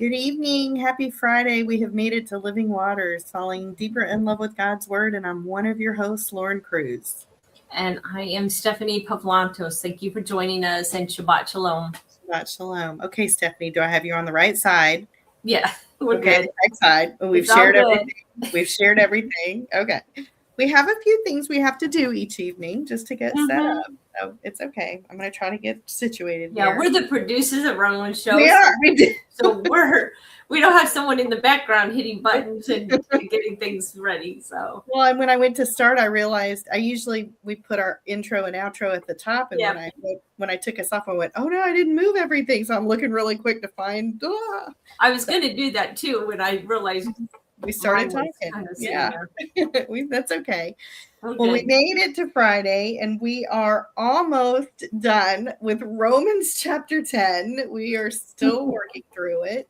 Good evening. Happy Friday. We have made it to Living Waters, falling deeper in love with God's Word, and I'm one of your hosts, Lauren Cruz. And I am Stephanie Pavlantos. Thank you for joining us, and Shabbat Shalom. Shabbat Shalom. Okay, Stephanie, do I have you on the right side? Yeah, we're good. good. Right side. We've shared everything. We've shared everything. Okay. We have a few things we have to do each evening just to get set up. So it's okay. I'm going to try to get situated here. We're the producers of our own show. We are. We do. So we don't have someone in the background hitting buttons and getting things ready. So and when I went to start, I realized we put our intro and outro at the top, and when I took us off, I went, oh no, I didn't move everything. So I'm looking really quick to find. I was going to do that too when I realized. We started talking. Kind of That's okay. Well, we made it to Friday, and we are almost done with Romans chapter 10. We are still working through it.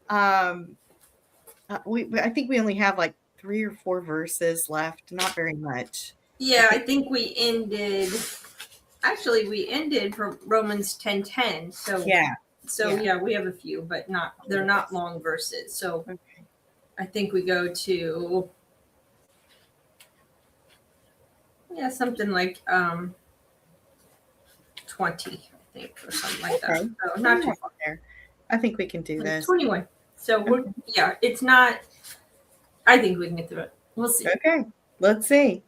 I think we only have like 3 or 4 verses left. Not very much. Yeah, I think we ended for Romans 10:10. So we have a few, but they're not long verses. So. Okay. I think we go to something like 20, I think, or something like that. So not too far there. I think we can do this. 21. So it's not. I think we can get through it. We'll see. Okay, let's see.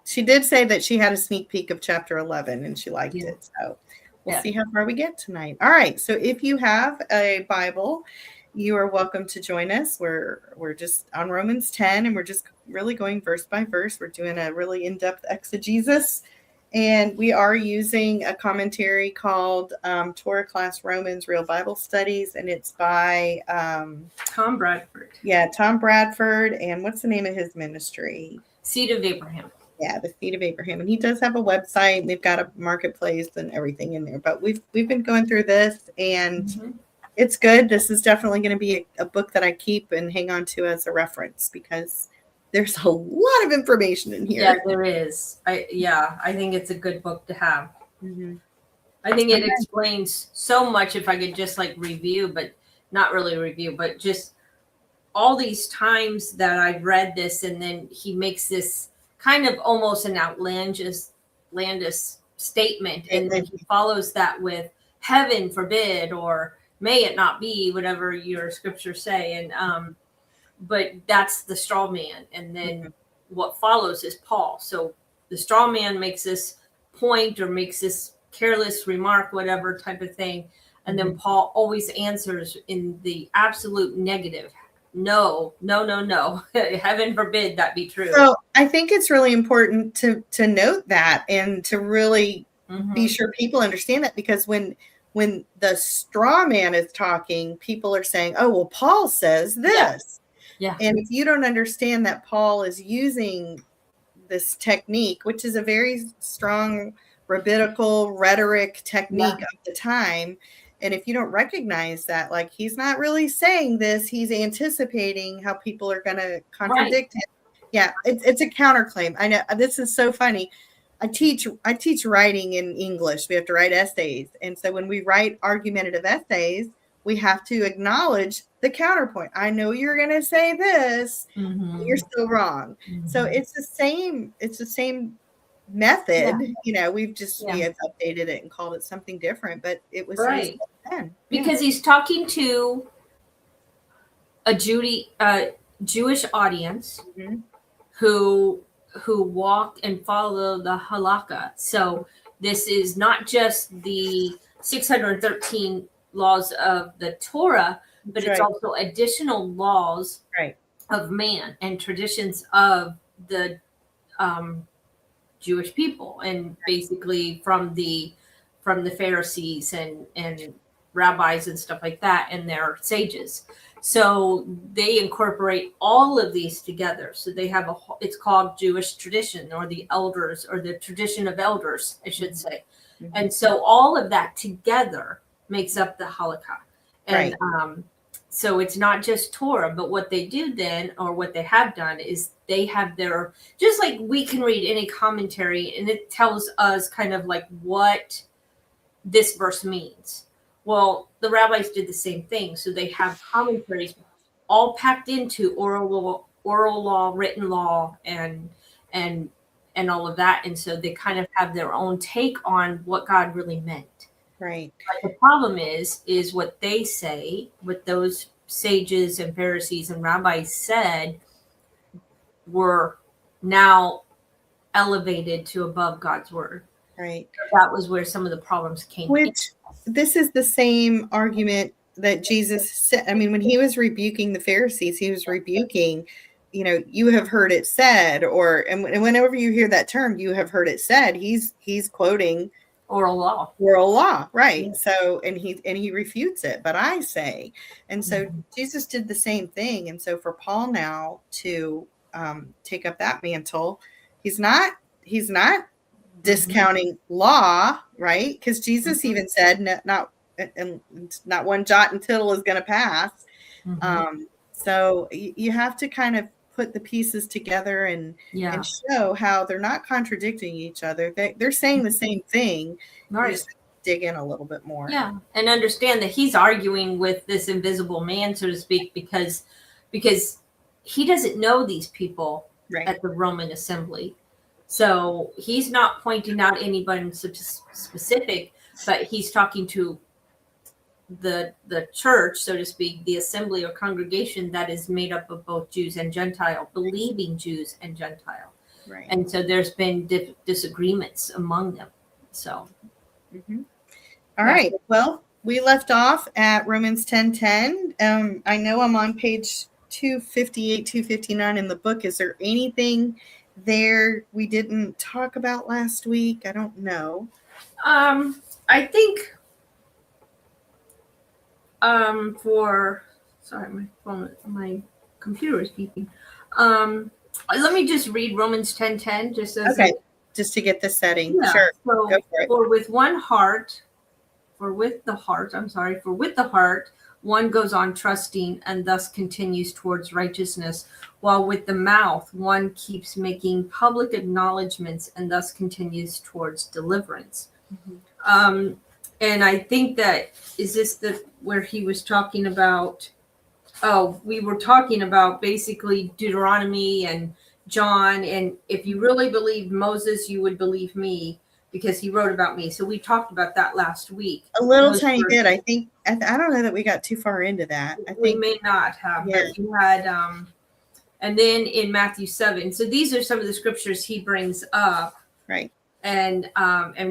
She did say that she had a sneak peek of chapter 11 and she liked it. So we'll see how far we get tonight. All right. So if you have a Bible, you are welcome to join us. We're just on Romans 10, and we're just really going verse by verse. We're doing a really in-depth exegesis, and we are using a commentary called Torah Class Romans Real Bible Studies, and it's by Tom Bradford. Yeah, Tom Bradford, and what's the name of his ministry? Seed of Abraham. Yeah, the Seed of Abraham, and he does have a website, and they've got a marketplace and everything in there. But we've been going through this, and it's good. This is definitely going to be a book that I keep and hang on to as a reference because there's a lot of information in here. Yeah, there is. I think it's a good book to have. Mm-hmm. I think it explains so much. If I could just review, but not really review, but just all these times that I've read this, and then he makes this kind of almost an outlandish statement, and then he follows that with "heaven forbid" or "may it not be," whatever your scriptures say. And but that's the straw man. And then what follows is Paul. So the straw man makes this point or makes this careless remark, whatever type of thing. And then Paul always answers in the absolute negative. No. Heaven forbid that be true. So I think it's really important to note that and to really be sure people understand that, because when the straw man is talking, people are saying, oh, well, Paul says this. Yeah. And if you don't understand that Paul is using this technique, which is a very strong rabbinical rhetoric technique of the time, and if you don't recognize that, he's not really saying this, he's anticipating how people are going to contradict him. Yeah, it's a counterclaim. I know this is so funny. I teach writing in English. We have to write essays. And so when we write argumentative essays, we have to acknowledge the counterpoint. I know you're going to say this, but you're still wrong. So it's the same method. We've just we have updated it and called it something different, but it was right then. Because he's talking to a Jewish audience who walk and follow the halakha. So this is not just the 613 laws of the Torah, but it's also additional laws of man and traditions of the Jewish people, and basically from the Pharisees and rabbis and stuff like that, and their sages. So they incorporate all of these together. So they have it's called Jewish tradition, or the elders, or the tradition of elders, I should say. And so all of that together makes up the halakha. And so it's not just Torah, but what they do then, or what they have done, is they have their, just like we can read any commentary and it tells us kind of what this verse means, Well, the rabbis did the same thing. So they have commentaries all packed into oral law, written law, and all of that. And so they kind of have their own take on what God really meant. Right. But the problem is what they say, what those sages and Pharisees and rabbis said were now elevated to above God's word. Right. That was where some of the problems came in. Which this is the same argument that Jesus said. I mean, when he was rebuking the Pharisees, he was rebuking, you have heard it said, and whenever you hear that term, you have heard it said, he's quoting oral law, right? Yeah. So, and he refutes it, but I say, and so Jesus did the same thing. And so for Paul now to take up that mantle, he's not discounting law, right? Because Jesus even said, not one jot and tittle is going to pass. So you have to kind of put the pieces together and show how they're not contradicting each other. They're saying the same thing. Right. You just dig in a little bit more. Yeah, and understand that he's arguing with this invisible man, so to speak, because he doesn't know these people at the Roman assembly. So he's not pointing out anybody specific, but he's talking to the church, so to speak, the assembly or congregation that is made up of both Jews and Gentile, believing Jews and Gentile. Right. And so there's been disagreements among them. So. All right. Well, we left off at Romans 10:10. I know I'm on page 258, 259 in the book. Is there anything there we didn't talk about last week? I don't know. I think my computer is beeping. Let me just read Romans 10:10 just as just to get the setting. Yeah. Sure. So, go for it. For with the heart one goes on trusting and thus continues towards righteousness, while with the mouth one keeps making public acknowledgments and thus continues towards deliverance. And I think that is this where he was talking about, we were talking about basically Deuteronomy and John, and if you really believed Moses, you would believe me because he wrote about me. So we talked about that last week. A little tiny bit. I think, I don't know that we got too far into that. I think we may not have, but we had, and then in Matthew 7. So these are some of the scriptures he brings up. Right. And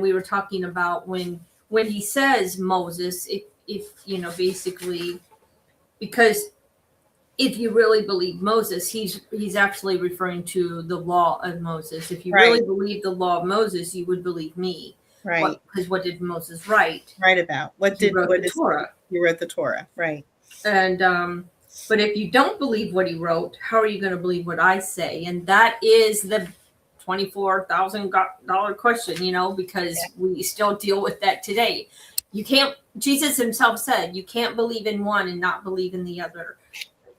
we were talking about when he says Moses, if basically, because if you really believe Moses, he's actually referring to the law of Moses. If you really believe the law of Moses, you would believe me. Right. Because what did Moses write? Write about? He wrote the Torah. He wrote the Torah. Right. And but if you don't believe what he wrote, how are you going to believe what I say? And that is the $24,000 question, because we still deal with that today. You can't, Jesus himself said, you can't believe in one and not believe in the other.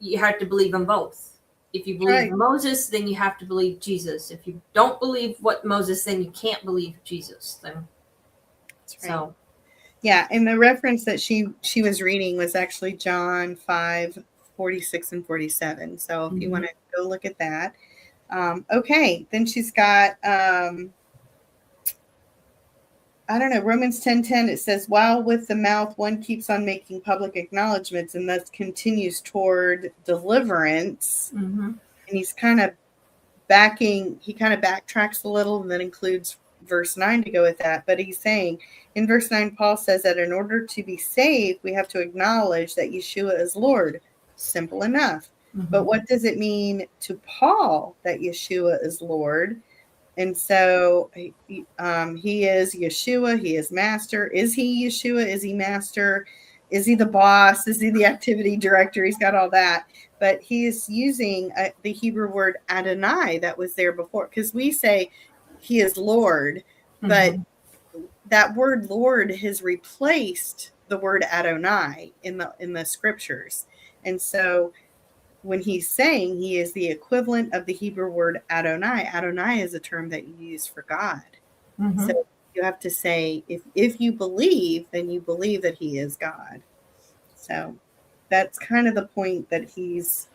You have to believe in both. If you believe in Moses, then you have to believe Jesus. If you don't believe what Moses, then you can't believe Jesus. Then, that's right. So, yeah, and the reference that she was reading was actually John 5:46 and 47. So if you want to go look at that. Okay, then she's got I don't know, Romans 10:10, it says, while with the mouth one keeps on making public acknowledgments and thus continues toward deliverance. And he's kind of backtracks a little and then includes verse 9 to go with that. But he's saying in verse 9, Paul says that in order to be saved, we have to acknowledge that Yeshua is Lord. Simple enough. But what does it mean to Paul that Yeshua is Lord? And so he is Yeshua. He is master. Is he Yeshua? Is he master? Is he the boss? Is he the activity director? He's got all that. But he is using the Hebrew word Adonai that was there before. Because we say he is Lord. But that word Lord has replaced the word Adonai in the scriptures. And so when he's saying he is the equivalent of the Hebrew word Adonai, Adonai is a term that you use for God. So You have to say, if you believe, then you believe that he is God. So that's kind of the point that he's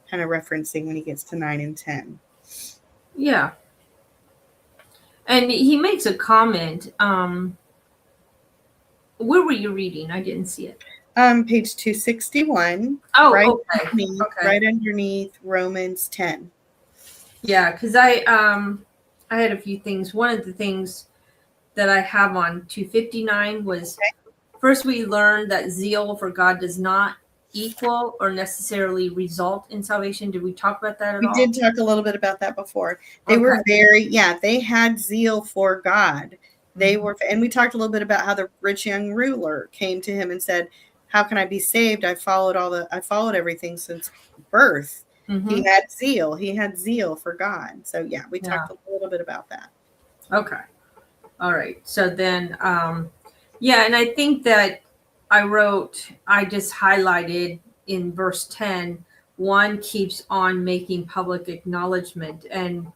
kind of referencing when he gets to 9 and 10. Yeah. And he makes a comment. Where were you reading? I didn't see it. Page 261. Oh, right okay. Right underneath Romans 10. Yeah, because I had a few things. One of the things that I have on 259 was, first we learned that zeal for God does not equal or necessarily result in salvation. Did we talk about that at all? We did talk a little bit about that before. They were they had zeal for God. They were, and we talked a little bit about how the rich young ruler came to him and said, how can I be saved? I followed everything since birth. He had zeal for God. So yeah, we talked a little bit about that. Okay. All right. So then, yeah, and I think that I just highlighted in verse 10, one keeps on making public acknowledgement. And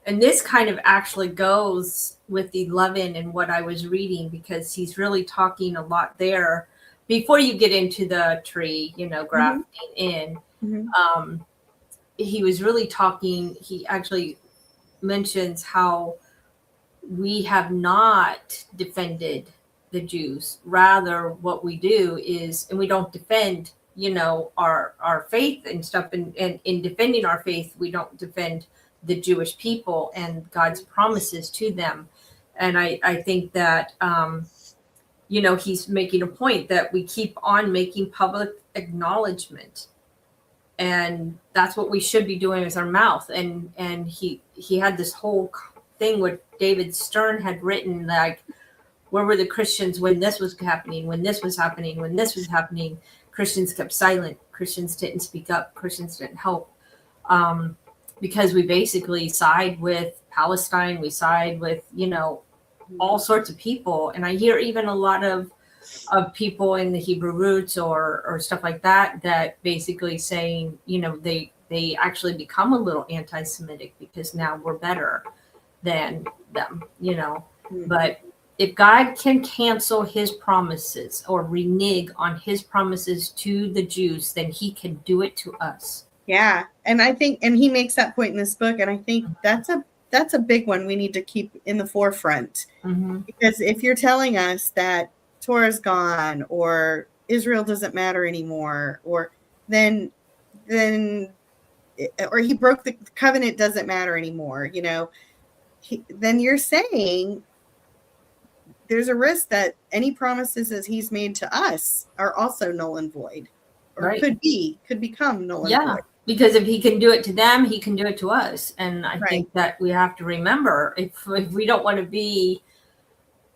this kind of actually goes with 11 and what I was reading, because he's really talking a lot there before you get into the tree, grafting in. He was really talking, he actually mentions how we have not defended the Jews. Rather, what we do is, and we don't defend, our faith and stuff. And in defending our faith, we don't defend the Jewish people and God's promises to them. And I think that, he's making a point that we keep on making public acknowledgement. And that's what we should be doing with our mouth. And he had this whole thing what David Stern had written, like, where were the Christians when this was happening, when this was happening? Christians kept silent. Christians didn't speak up. Christians didn't help, because we basically side with Palestine. We side with, all sorts of people. And I hear even a lot of people in the Hebrew roots or stuff like that basically saying, they actually become a little anti-Semitic because now we're better than them, But if God can cancel his promises or renege on his promises to the Jews, then he can do it to us. Yeah. And I think, and he makes that point in this book. And I think that's a big one we need to keep in the forefront. Because if you're telling us that Torah's gone or Israel doesn't matter anymore, or then or he broke the covenant, doesn't matter anymore, then you're saying there's a risk that any promises that he's made to us are also null and void, or could become null and void. Because if he can do it to them, he can do it to us. And I think that we have to remember, if we don't want to be,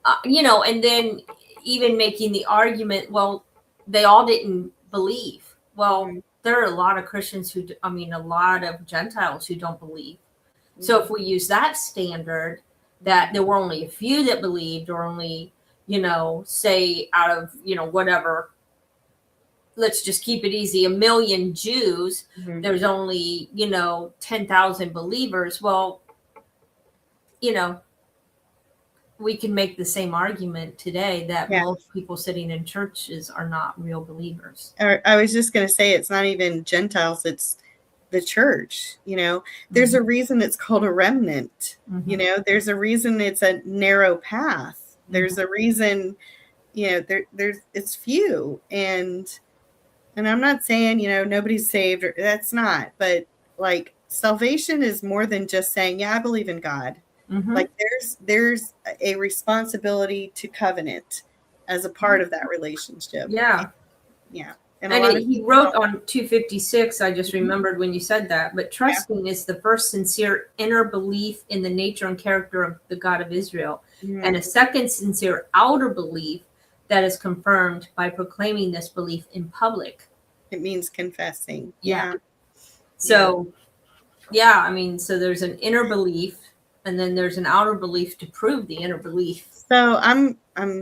and then even making the argument, well, they all didn't believe. Well, there are a lot of Christians a lot of Gentiles who don't believe. So if we use that standard, that there were only a few that believed, or only, say out of, whatever, let's just keep it easy, 1 million Jews, there's only, 10,000 believers. Well, we can make the same argument today that most people sitting in churches are not real believers. I was just going to say, it's not even Gentiles, it's the church. There's a reason it's called a remnant. There's a reason it's a narrow path. There's a reason, there's it's few. And I'm not saying, nobody's saved, or that's not, but like, salvation is more than just saying, yeah, I believe in God. Like there's a responsibility to covenant as a part of that relationship. Yeah. And he wrote on 256, I just remembered when you said that, but trusting is the first sincere inner belief in the nature and character of the God of Israel, and a second sincere outer belief that is confirmed by proclaiming this belief in public. It means confessing. So, so there's an inner belief, and then there's an outer belief to prove the inner belief. So I'm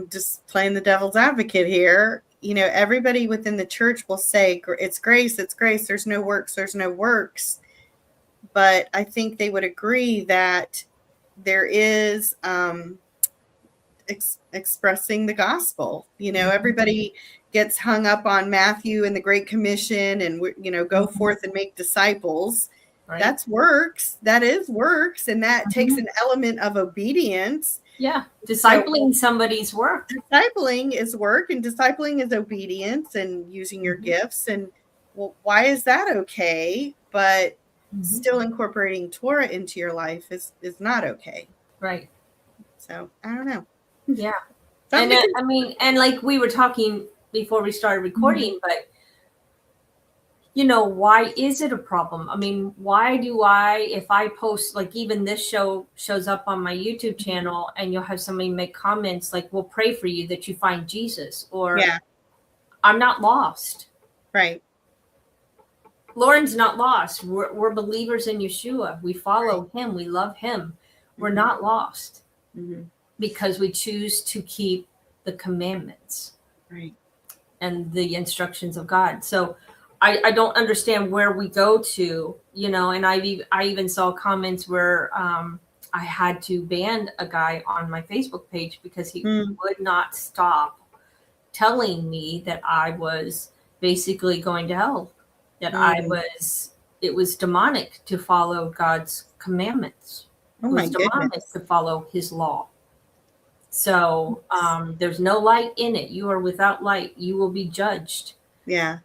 just playing the devil's advocate here. Everybody within the church will say, it's grace, there's no works. But I think they would agree that there is expressing the gospel. Everybody gets hung up on Matthew and the Great Commission and, go forth and make disciples. Right. That's works. That is works. And that takes an element of obedience. Yeah. Discipling somebody's work. Discipling is work, and discipling is obedience and using your gifts. And well, why is that okay? But still incorporating Torah into your life is not okay. Right. So I don't know. Yeah. And and like we were talking before we started recording, but why is it a problem? I mean, why do if I post, like even this show shows up on my YouTube channel and you'll have somebody make comments like, we'll pray for you that you find Jesus, or I'm not lost. Right. Lauren's not lost. We're believers in Yeshua. We follow him. We love him. We're not lost because we choose to keep the commandments and the instructions of God. So I don't understand where we go to, and I even saw comments where I had to ban a guy on my Facebook page because he would not stop telling me that I was basically going to hell, that it was demonic to follow God's commandments. Oh my goodness. It was demonic to follow his law. So there's no light in it. You are without light. You will be judged. Yeah.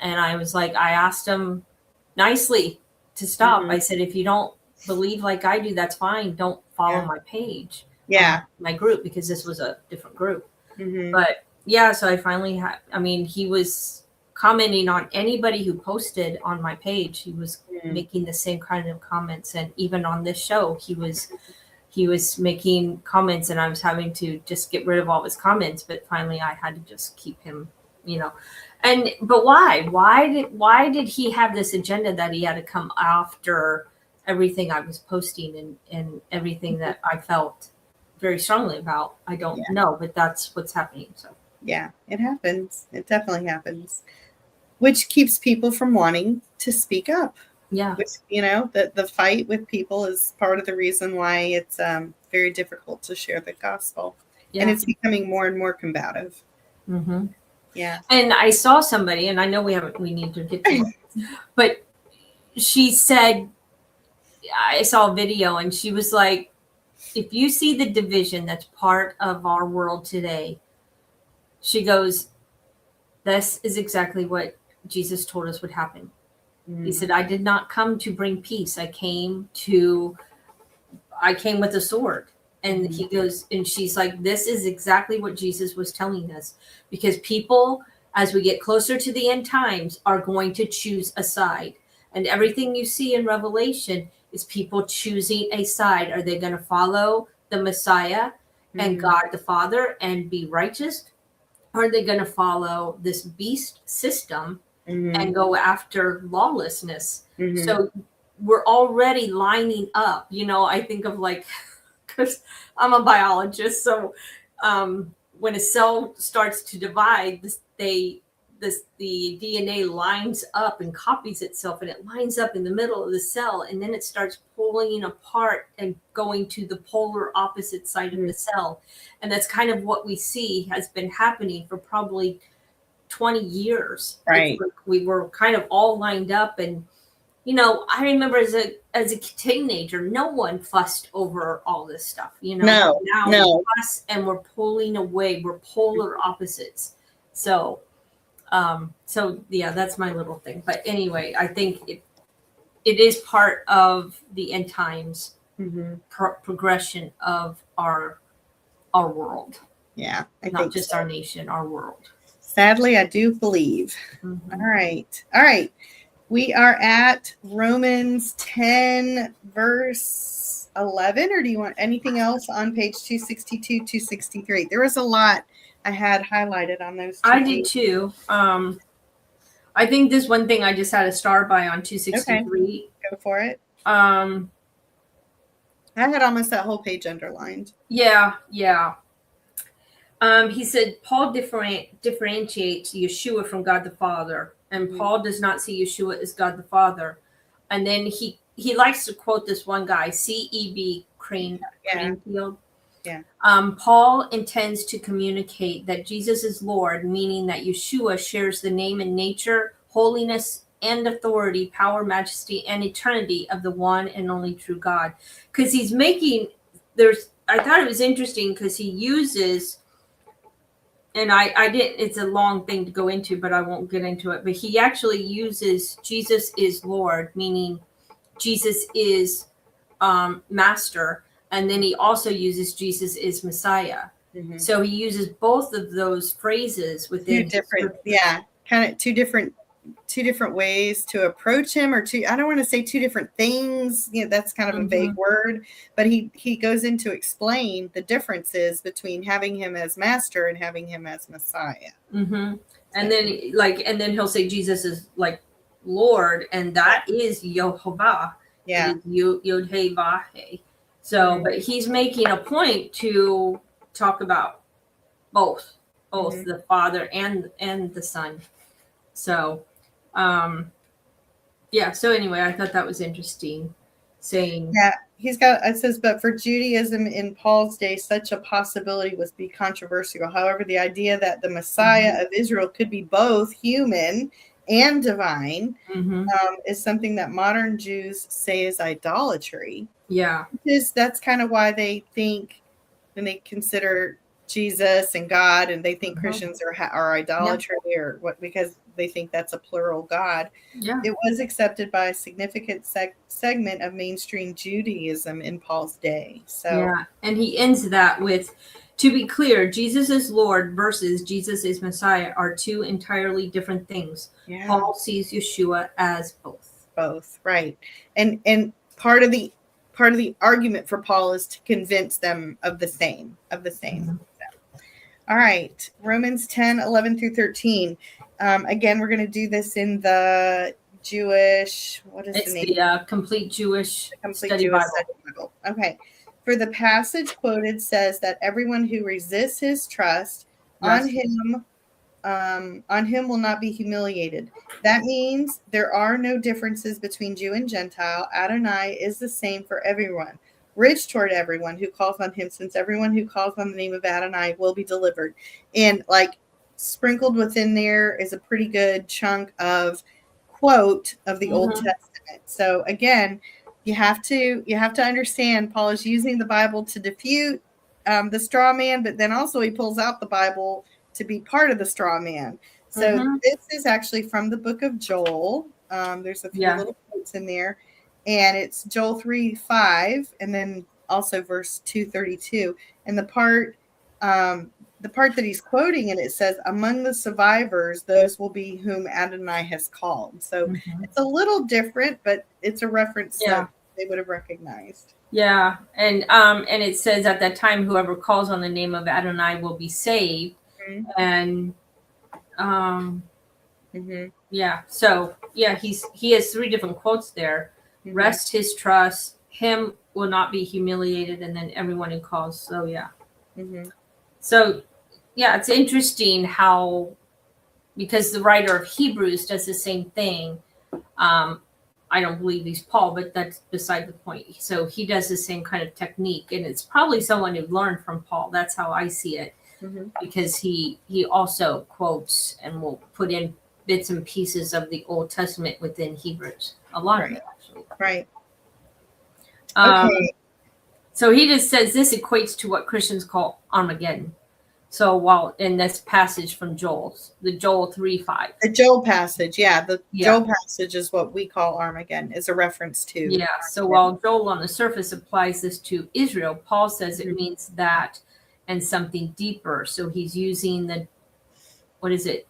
And I was like, I asked him nicely to stop. I said, if you don't believe like I do, that's fine. Don't follow my page. My group, because this was a different group. But so I finally he was commenting on anybody who posted on my page. He was making the same kind of comments. And even on this show, he was making comments, and I was having to just get rid of all his comments. But finally I had to just keep him, but why did he have this agenda that he had to come after everything I was posting and everything that I felt very strongly about? I don't know, but that's what's happening. So yeah, it happens. It definitely happens, which keeps people from wanting to speak up. Yeah. Which, the fight with people is part of the reason why it's very difficult to share the gospel. Yeah. And it's becoming more and more combative. Yeah. And I saw somebody, and I know we need to get to it, but she said, I saw a video, and she was like, if you see the division that's part of our world today, she goes, this is exactly what Jesus told us would happen. He said, I did not come to bring peace. I came with a sword. And he goes, and she's like, this is exactly what Jesus was telling us, because people, as we get closer to the end times, are going to choose a side. And everything you see in Revelation is people choosing a side. Are they going to follow the Messiah and God the Father and be righteous? Or are they going to follow this beast system and go after lawlessness? So we're already lining up. I think of because I'm a biologist, so when a cell starts to divide, the DNA lines up and copies itself, and it lines up in the middle of the cell, and then it starts pulling apart and going to the polar opposite side of the cell. And that's kind of what we see has been happening for probably 20 years. Right. We were kind of all lined up, and I remember as a teenager, no one fussed over all this stuff. No. We fuss, and we're pulling away. We're polar opposites. So that's my little thing. But anyway, I think it is part of the end times progression of our world. Yeah, not just our nation, our world. Sadly, I do believe. All right. We are at Romans 10, verse 11, or do you want anything else on page 262, 263? There was a lot I had highlighted on those two. I did too. I think this one thing I just had a star by on 263. Okay. Go for it. I had almost that whole page underlined. Yeah. He said, Paul differentiates Yeshua from God the Father. And Paul does not see Yeshua as God the Father. And then he likes to quote this one guy, C.E.B. Cranfield. Yeah. Paul intends to communicate that Jesus is Lord, meaning that Yeshua shares the name and nature, holiness, and authority, power, majesty, and eternity of the one and only true God. Because he's making, I thought it was interesting because he uses, and I didn't, it's a long thing to go into, but I won't get into it. But he actually uses Jesus is Lord, meaning Jesus is master. And then he also uses Jesus is Messiah. Mm-hmm. So he uses both of those phrases within kind of two different ways to approach him, or I don't want to say two different things. That's kind of a vague word, but he goes in to explain the differences between having him as master and having him as Messiah. Mm-hmm. And then he'll say Jesus is like Lord, and that is Yehovah. Yeah. Yod-Heh-Vah-Heh. So, but he's making a point to talk about both the Father and the Son. So, so anyway, I thought that was interesting saying. Yeah, it says, but for Judaism in Paul's day, such a possibility would be controversial. However, the idea that the Messiah of Israel could be both human and divine is something that modern Jews say is idolatry. Yeah. That's kind of why they think, when they consider Jesus and God, and they think Christians are idolatry or what, because they think that's a plural God. Yeah. It was accepted by a significant segment of mainstream Judaism in Paul's day. So yeah, and he ends that with, to be clear, Jesus is Lord versus Jesus is Messiah are two entirely different things. Yeah. Paul sees Yeshua as both. Both, right. And part of the argument for Paul is to convince them of the same. So, all right, Romans 10:11 through 13. Again, we're going to do this in the Jewish, what is the name? It's the Complete Jewish Study Bible. Okay. For the passage quoted says that everyone who resists his trust on him will not be humiliated. That means there are no differences between Jew and Gentile. Adonai is the same for everyone, rich toward everyone who calls on him, since everyone who calls on the name of Adonai will be delivered. And like sprinkled within there is a pretty good chunk of quote of the Old Testament. So again, you have to understand Paul is using the Bible to defute the straw man, but then also he pulls out the Bible to be part of the straw man. So this is actually from the book of Joel. There's a few little quotes in there, and it's Joel 3:5, and then also verse 2:32. And the part that he's quoting, and it says, "Among the survivors, those will be whom Adonai has called." So it's a little different, but it's a reference that they would have recognized. Yeah, and it says at that time, whoever calls on the name of Adonai will be saved. And so he has three different quotes there. Rest his trust, him will not be humiliated, and then everyone who calls. So so it's interesting how, because the writer of Hebrews does the same thing. I don't believe he's Paul, but that's beside the point. So he does the same kind of technique, and it's probably someone who learned from Paul. That's how I see it. Because he also quotes and will put in bits and pieces of the Old Testament within Hebrews. A lot of it, actually. Right. Okay. So he just says this equates to what Christians call Armageddon. So while in this passage from Joel 3:5. The Joel passage, Joel passage is what we call Armageddon, is a reference to. Yeah. So while Joel on the surface applies this to Israel, Paul says it means that and something deeper. So he's using the, what is it?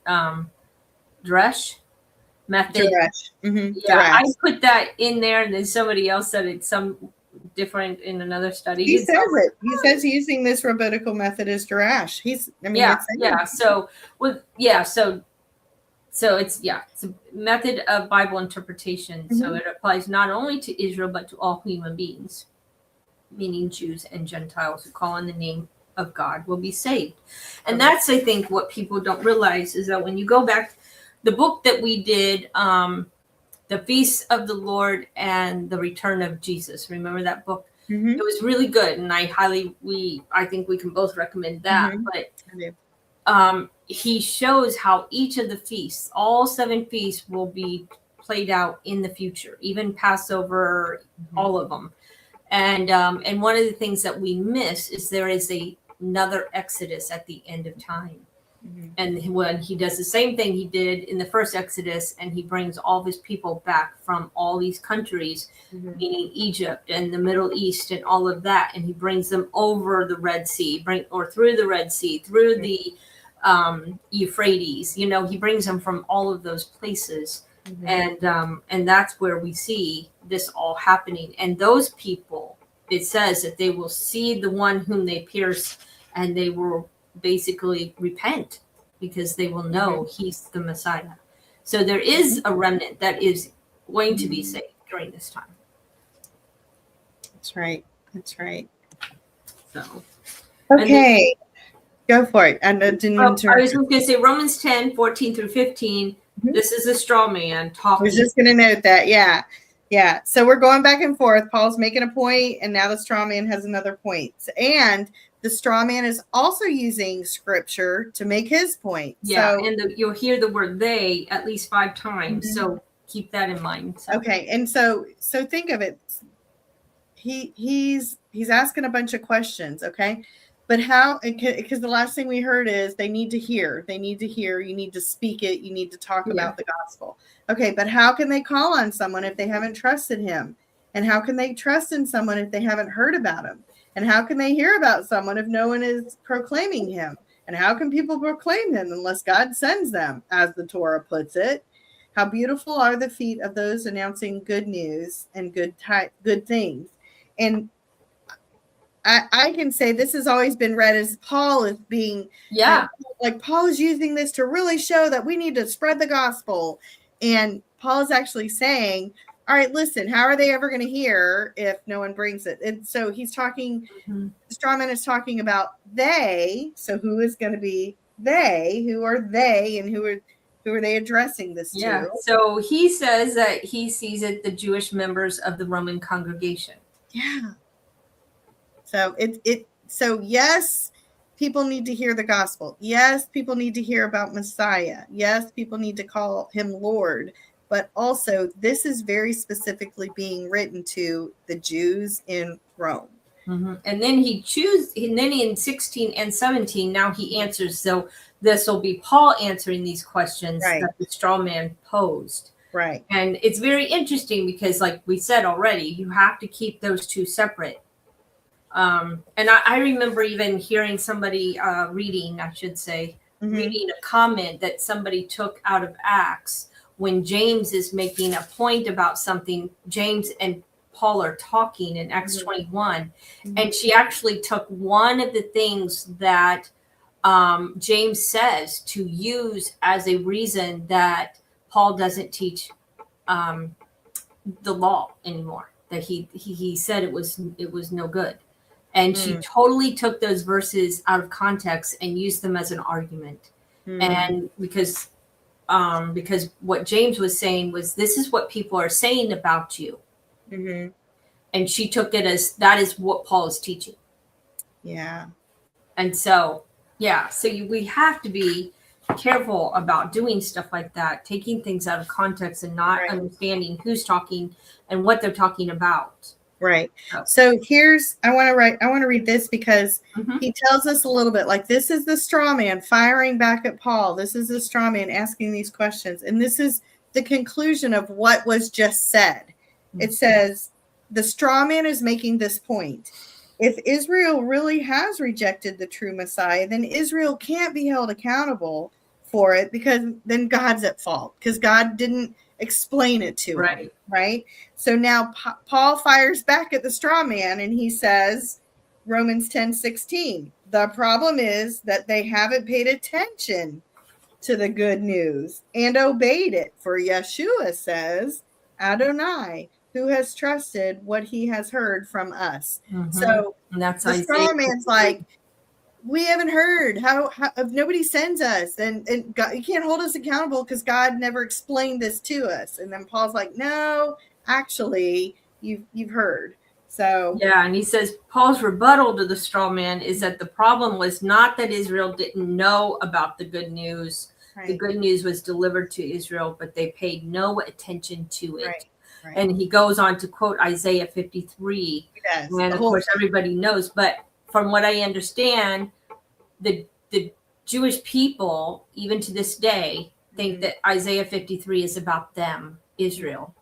Dresh method. Dresh. Yeah, I put that in there, and then somebody else said it's some different in another study. He says it. He says using this rabbinical method is Dresh. So it's a method of Bible interpretation. So it applies not only to Israel but to all human beings, meaning Jews and Gentiles who call on the name of God will be saved. And that's, I think, what people don't realize is that when you go back, the book that we did, the Feast of the Lord and the Return of Jesus. Remember that book? Mm-hmm. It was really good, and I think we can both recommend that. Mm-hmm. But he shows how each of the feasts, all 7 feasts, will be played out in the future, even Passover, all of them. And one of the things that we miss is there is another Exodus at the end of time. Mm-hmm. And when he does the same thing he did in the first Exodus, and he brings all of his people back from all these countries, Mm-hmm. meaning Egypt and the Middle East and all of that, and he brings them over the Red Sea, through the Red Sea, through the Euphrates. You know, he brings them from all of those places, and that's where we see this all happening. And those people, it says that they will see the one whom they pierced, and they will basically repent because they will know he's the Messiah. So there is a remnant that is going to be saved during this time. That's right. That's right. So okay, go for it. I was going to say Romans 10, 14 through 15. Mm-hmm. This is a straw man talking. I was just going to note that. Yeah. So we're going back and forth. Paul's making a point, and now the straw man has another point. And the straw man is also using scripture to make his point. Yeah, so, and you'll hear the word "they" at least 5 times. So keep that in mind. So. Okay, and so think of it. He's asking a bunch of questions. Okay, but how? Because the last thing we heard is they need to hear. They need to hear. You need to speak it. You need to talk about the gospel. Okay, but how can they call on someone if they haven't trusted him? And how can they trust in someone if they haven't heard about him? And how can they hear about someone if no one is proclaiming him? And how can people proclaim him unless God sends them, as the Torah puts it? How beautiful are the feet of those announcing good news and good things. And I can say this has always been read as Paul is being, like Paul is using this to really show that we need to spread the gospel. And Paul is actually saying, all right, listen, how are they ever going to hear if no one brings it? And so he's talking, Strawman is talking about they. So who is going to be they? Who are they? And who are they addressing this to? So he says that he sees it the Jewish members of the Roman congregation. Yeah. So so yes, people need to hear the gospel. Yes, people need to hear about Messiah. Yes, people need to call him Lord. But also, this is very specifically being written to the Jews in Rome. And then and then in 16 and 17, now he answers. So this will be Paul answering these questions that the straw man posed. Right. And it's very interesting because, like we said already, you have to keep those two separate. And I remember even hearing somebody reading a comment that somebody took out of Acts when James is making a point about something. James and Paul are talking in Acts 21, and she actually took one of the things that James says to use as a reason that Paul doesn't teach the law anymore, that he said it was no good. And she totally took those verses out of context and used them as an argument. And because what James was saying was, this is what people are saying about you. And she took it as that is what Paul is teaching. Yeah. And so, we have to be careful about doing stuff like that, taking things out of context and not understanding who's talking and what they're talking about. Right. So I want to read this because he tells us a little bit, like, this is the straw man firing back at Paul. This is the straw man asking these questions. And this is the conclusion of what was just said. It says, the straw man is making this point. If Israel really has rejected the true Messiah, then Israel can't be held accountable for it, because then God's at fault, because God didn't explain it to him. Right. So now Paul fires back at the straw man, and he says, Romans 10:16, the problem is that they haven't paid attention to the good news and obeyed it. For Yeshua says, Adonai, who has trusted what he has heard from us. So that's the straw man's like, we haven't heard how if nobody sends us, and God, you can't hold us accountable because God never explained this to us. And then Paul's like, no, actually, you've heard. So yeah, and he says Paul's rebuttal to the straw man is that the problem was not that Israel didn't know about the good news. right. The good news was delivered to Israel, but they paid no attention to it. Right. Right. And he goes on to quote Isaiah 53. Yes, And of course, everybody knows. But from what I understand, the Jewish people, even to this day, think that Isaiah 53 is about them, Israel.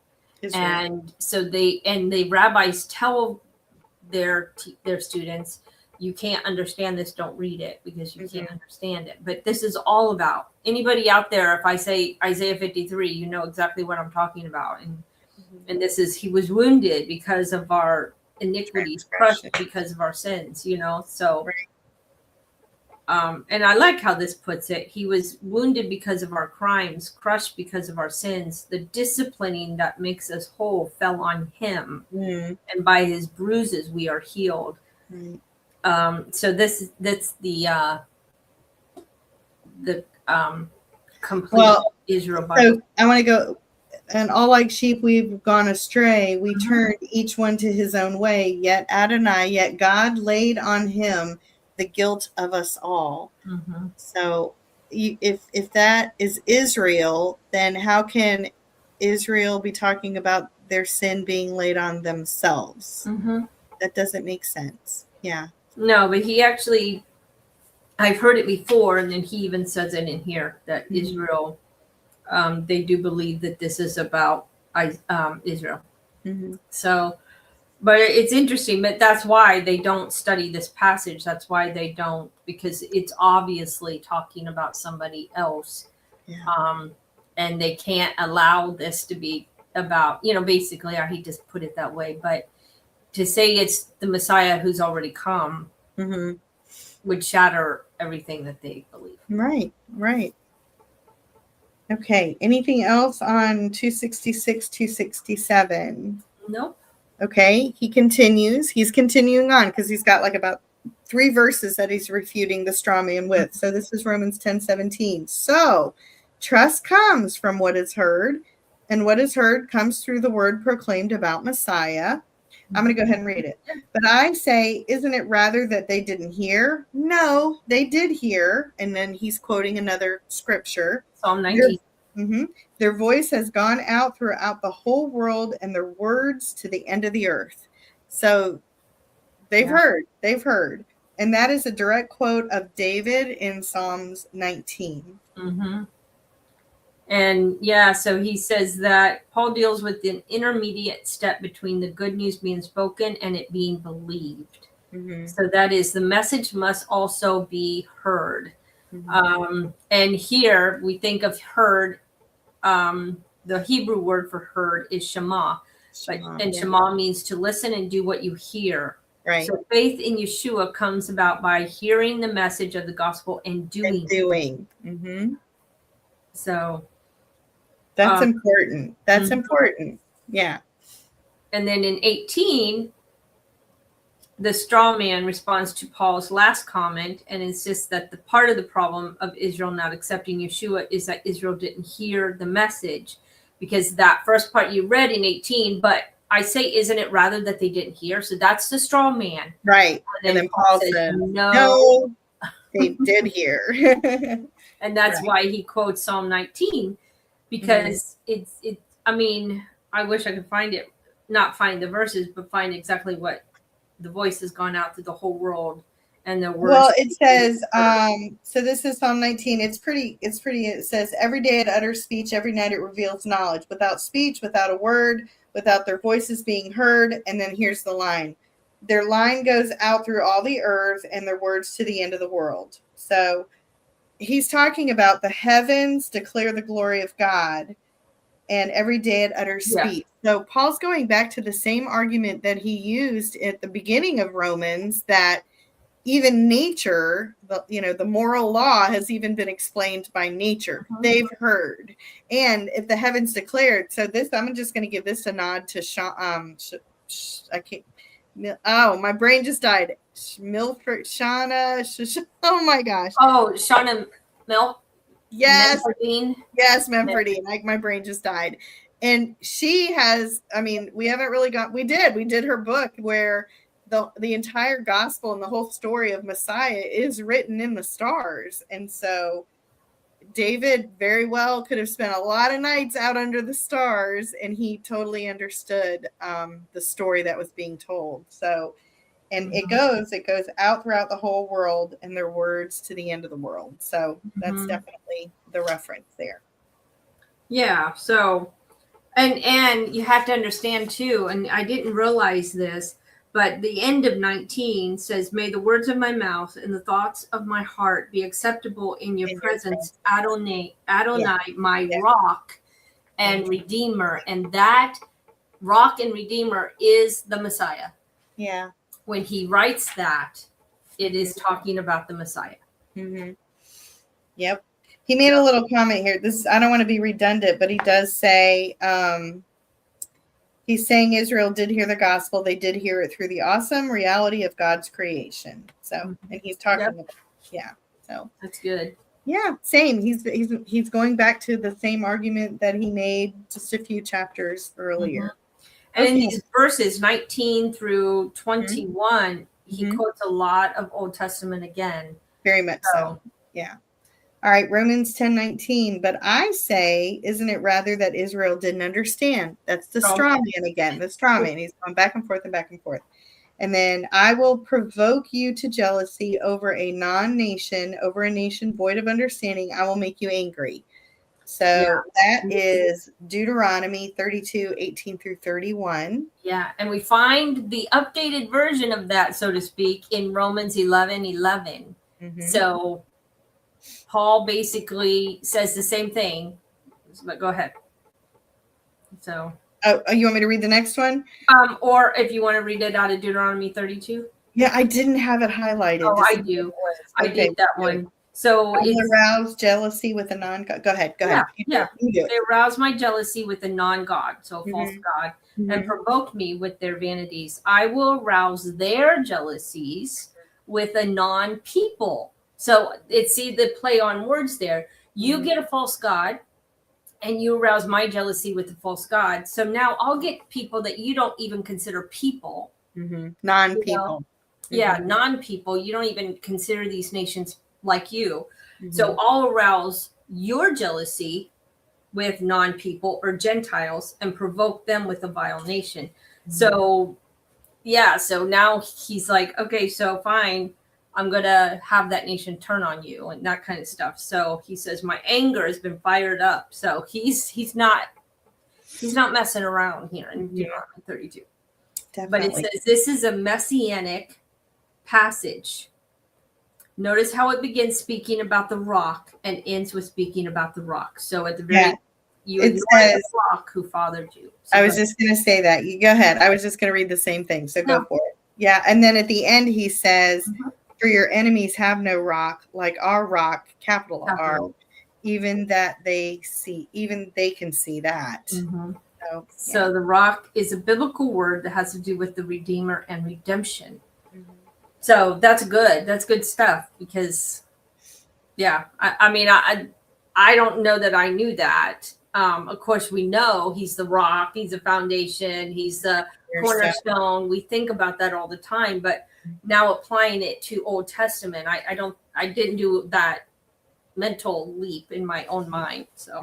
And so the rabbis tell their students, you can't understand this, don't read it, because you can't understand it. But this is all about anybody out there. If I say Isaiah 53, you know exactly what I'm talking about. And this is, he was wounded because of our iniquities, crushed because of our sins, you know. So and I like how this puts it. He was wounded because of our crimes, crushed because of our sins. The disciplining that makes us whole fell on him, and by his bruises we are healed. So that's the complete Israel Bible. So I want to go. And all like sheep we've gone astray. We turned each one to his own way. Yet Adonai, yet God laid on him the guilt of us all. So if that is Israel, then how can Israel be talking about their sin being laid on themselves? That doesn't make sense. Yeah. No, but he actually, I've heard it before, and then he even says it in here that Israel, they do believe that this is about Israel. So, but it's interesting, but that's why they don't study this passage. That's why they don't, because it's obviously talking about somebody else. And they can't allow this to be about, you know, basically, I hate to put it that way, but to say it's the Messiah who's already come would shatter everything that they believe. Right. Okay. Anything else on 266, 267? Nope. Okay. He continues. He's continuing on because he's got like about 3 verses that he's refuting the straw man with. So this is Romans 10:17. So trust comes from what is heard, and what is heard comes through the word proclaimed about Messiah. I'm going to go ahead and read it. But I say, isn't it rather that they didn't hear? No, they did hear. And then he's quoting another scripture. Psalm 19. Their voice has gone out throughout the whole world, and their words to the end of the earth. So they've heard. And that is a direct quote of David in Psalms 19. And so he says that Paul deals with an intermediate step between the good news being spoken and it being believed. So that is, the message must also be heard. And here we think of heard. The Hebrew word for heard is Shema. Shema means to listen and do what you hear. Right. So faith in Yeshua comes about by hearing the message of the gospel and doing. So that's important. That's important. Yeah. And then in 18, the straw man responds to Paul's last comment and insists that the part of the problem of Israel not accepting Yeshua is that Israel didn't hear the message, because that first part you read in 18, but I say, isn't it rather that they didn't hear? So that's the straw man. Right. And then Paul says, no, they did hear. And that's why he quotes Psalm 19, because I mean, I wish I could not find the verses, but find exactly what the voice has gone out to the whole world, and the words. Well, it says, so this is Psalm 19. It's pretty. It says, every day it utters speech, every night it reveals knowledge. Without speech, without a word, without their voices being heard. And then here's the line. Their line goes out through all the earth, and their words to the end of the world. So he's talking about the heavens declare the glory of God, and every day it utters speech. So Paul's going back to the same argument that he used at the beginning of Romans, that even nature, the moral law has even been explained by nature. They've heard. And if the heavens declared, so this, I'm just going to give this a nod to I can't. Oh, my brain just died. Milford, Shauna. Oh my gosh. Oh, Shauna Milk. Yes. Memphordine. Yes, Memphordine. Like, my brain just died. And she has, I mean, we haven't really we did her book where the entire gospel and the whole story of Messiah is written in the stars. And so David very well could have spent a lot of nights out under the stars, and he totally understood the story that was being told. So, and it goes out throughout the whole world, and their words to the end of the world. So that's definitely the reference there. Yeah. So, and you have to understand too, and I didn't realize this, but the end of 19 says, "May the words of my mouth and the thoughts of my heart be acceptable in your presence, Adonai, my rock and redeemer." And that rock and redeemer is the Messiah. Yeah. When he writes that, it is talking about the Messiah. Yep. He made a little comment here. I don't want to be redundant, but he does say, he's saying Israel did hear the gospel. They did hear it through the awesome reality of God's creation. So, and he's talking about, so that's good. Yeah, same. He's going back to the same argument that he made just a few chapters earlier. And in these verses 19 through 21, he quotes a lot of Old Testament again. Very much so. Yeah. All right, Romans 10:19. But I say, isn't it rather that Israel didn't understand? That's the straw man again. The straw man. He's going back and forth and back and forth. And then I will provoke you to jealousy over a non-nation, over a nation void of understanding. I will make you angry. So that is Deuteronomy 32:18 through 31. Yeah, and we find the updated version of that, so to speak, in Romans 11:11. So Paul basically says the same thing, but go ahead. So, you want me to read the next one? Or if you want to read it out of Deuteronomy 32. Yeah, I didn't have it highlighted. Oh, I do. I did that one. So it's arouse jealousy with a non-God. Go ahead. Yeah. They arouse my jealousy with a non-God, so a false God, and provoke me with their vanities. I will arouse their jealousies with a non-people. So it's the play on words there. You get a false God, and you arouse my jealousy with the false God. So now I'll get people that you don't even consider people. Non-people. Non-people. You don't even consider these nations like you. So I'll arouse your jealousy with non-people or Gentiles and provoke them with a vile nation. So now he's like, okay, so fine, I'm going to have that nation turn on you and that kind of stuff. So he says, my anger has been fired up. So he's not messing around here in Deuteronomy 32. Definitely. But it says this is a messianic passage. Notice how it begins speaking about the rock and ends with speaking about the rock. So at the very you says the rock who fathered you. So I was just going to say that. You go ahead. I was just going to read the same thing. So go for it. Yeah. And then at the end, he says, for your enemies have no rock like our rock, capital R, even they can see that. So the rock is a biblical word that has to do with the Redeemer and redemption. So that's good. That's good stuff because, I don't know that I knew that. Of course, we know he's the rock, he's the foundation, he's the cornerstone. We think about that all the time, but now applying it to Old Testament, I didn't do that mental leap in my own mind. So,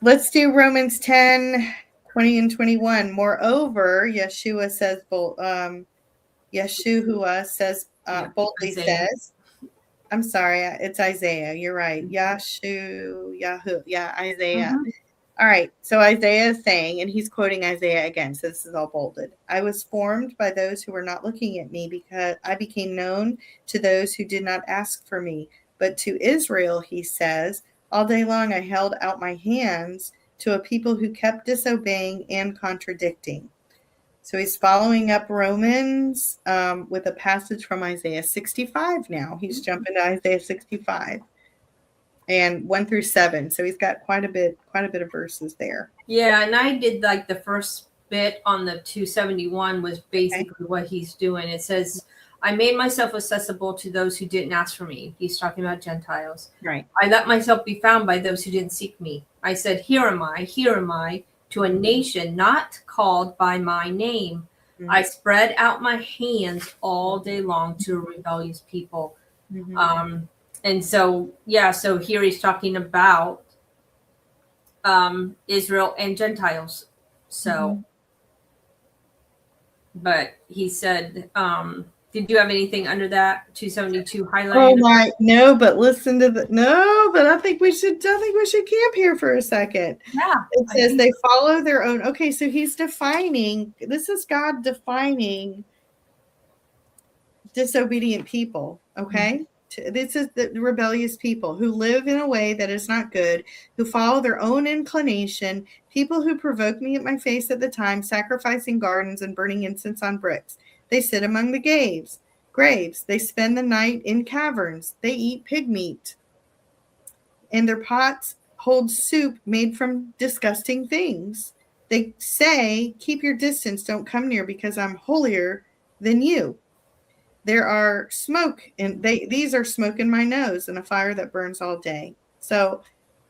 let's do Romans 10:20 and 21. Moreover, Yeshua says, boldly says, I'm sorry, it's Isaiah. You're right. Isaiah. All right. So Isaiah is saying, and he's quoting Isaiah again. So this is all bolded. I was formed by those who were not looking at me because I became known to those who did not ask for me. But to Israel, he says, all day long I held out my hands to a people who kept disobeying and contradicting. So he's following up Romans with a passage from Isaiah 65 now. He's jumping to Isaiah 65 and 1 through 7. So he's got quite a bit of verses there. Yeah, and I did the first bit on the 271 was basically what he's doing. It says, I made myself accessible to those who didn't ask for me. He's talking about Gentiles. Right. I let myself be found by those who didn't seek me. I said, here am I, to a nation not called by my name. Mm-hmm. I spread out my hands all day long to a rebellious people. Mm-hmm. And so, so here he's talking about Israel and Gentiles. So, but he said, did you have anything under that 272 highlighted? Oh my, no, but listen to but I think we should camp here for a second. Yeah. It says they follow their own. Okay, so he's defining, this is God defining disobedient people. Okay. This is the rebellious people who live in a way that is not good, who follow their own inclination, people who provoke me at my face at the time, sacrificing gardens and burning incense on bricks. They sit among the graves. They spend the night in caverns. They eat pig meat. And their pots hold soup made from disgusting things. They say, keep your distance, don't come near, because I'm holier than you. There are smoke, and these are smoke in my nose and a fire that burns all day. So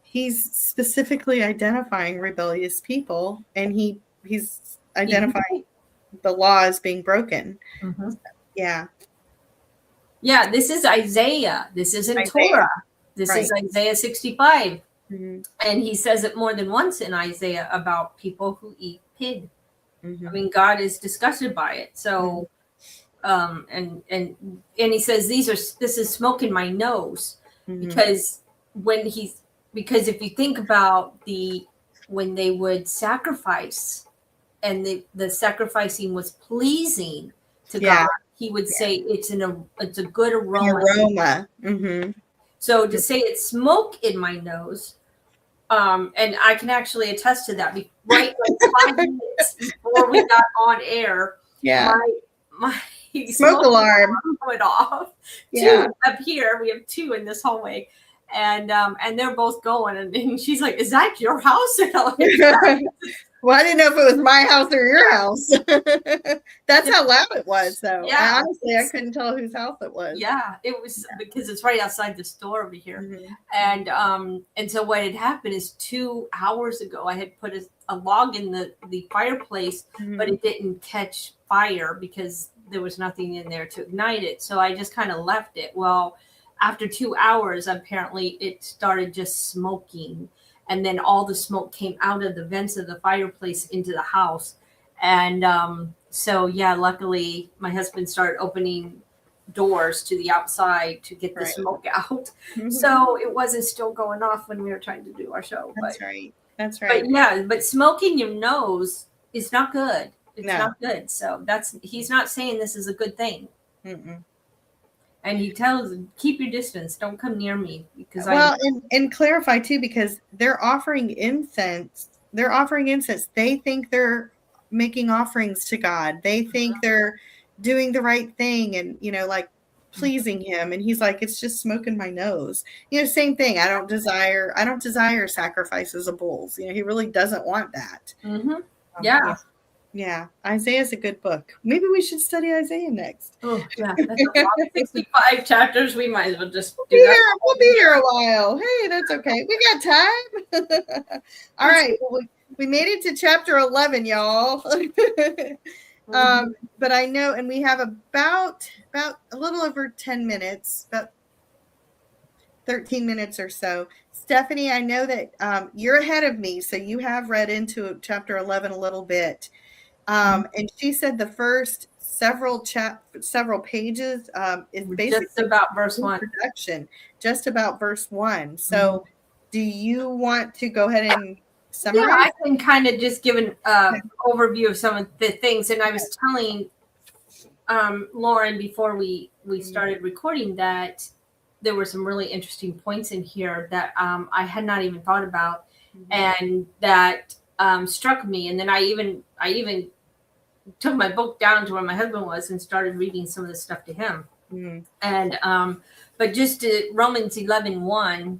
he's specifically identifying rebellious people, and he's identifying the law as being broken. Mm-hmm. Yeah. Yeah, this is Isaiah. This isn't Isaiah. Torah. This is Isaiah 65. Mm-hmm. And he says it more than once in Isaiah about people who eat pig. Mm-hmm. I mean, God is disgusted by it. So and he says this is smoke in my nose. Mm-hmm. because if you think about when they would sacrifice and the sacrificing was pleasing to God, he would say it's a good aroma. Mm-hmm. So to say it's smoke in my nose, and I can actually attest to that. Right, like 5 minutes before we got on air, my smoke alarm went off. Yeah. 2 up here. We have 2 in this hallway, and they're both going. And she's like, "Is that your house?" Well, I didn't know if it was my house or your house. That's how loud it was, though. Yeah. I couldn't tell whose house it was. Yeah, it was because it's right outside the store over here. Mm-hmm. And so what had happened is 2 hours ago, I had put a log in the fireplace, mm-hmm. but it didn't catch fire because there was nothing in there to ignite it. So I just kind of left it. Well, after 2 hours, apparently it started just smoking. And then all the smoke came out of the vents of the fireplace into the house. And luckily my husband started opening doors to the outside to get the smoke out. Mm-hmm. So it wasn't still going off when we were trying to do our show. That's right. But smoking your nose is not good. It's not good. So he's not saying this is a good thing. Mm-mm. And he tells them, keep your distance. Don't come near me. And clarify too, because they're offering incense. They think they're making offerings to God. They think they're doing the right thing and, like pleasing him. And he's like, it's just smoke in my nose. Same thing. I don't desire sacrifices of bulls. He really doesn't want that. Mm-hmm. Yeah, Isaiah's a good book. Maybe we should study Isaiah next. Oh, yeah. That's a lot of 65 chapters. We might as well just do that. We'll be here a while. Hey, that's okay. We got time. All right. Well, we made it to chapter 11, y'all. But I know, and we have about a little over 10 minutes, about 13 minutes or so. Stephanie, I know that you're ahead of me, so you have read into chapter 11 a little bit. And she said the first several pages is basically just about verse 1. Just about verse 1. So, do you want to go ahead and summarize? Yeah, I can kind of just give an overview of some of the things. And I was telling Lauren before we started recording that there were some really interesting points in here that I had not even thought about, and that struck me. And then I even took my book down to where my husband was and started reading some of the stuff to him. And but just to Romans 11:1,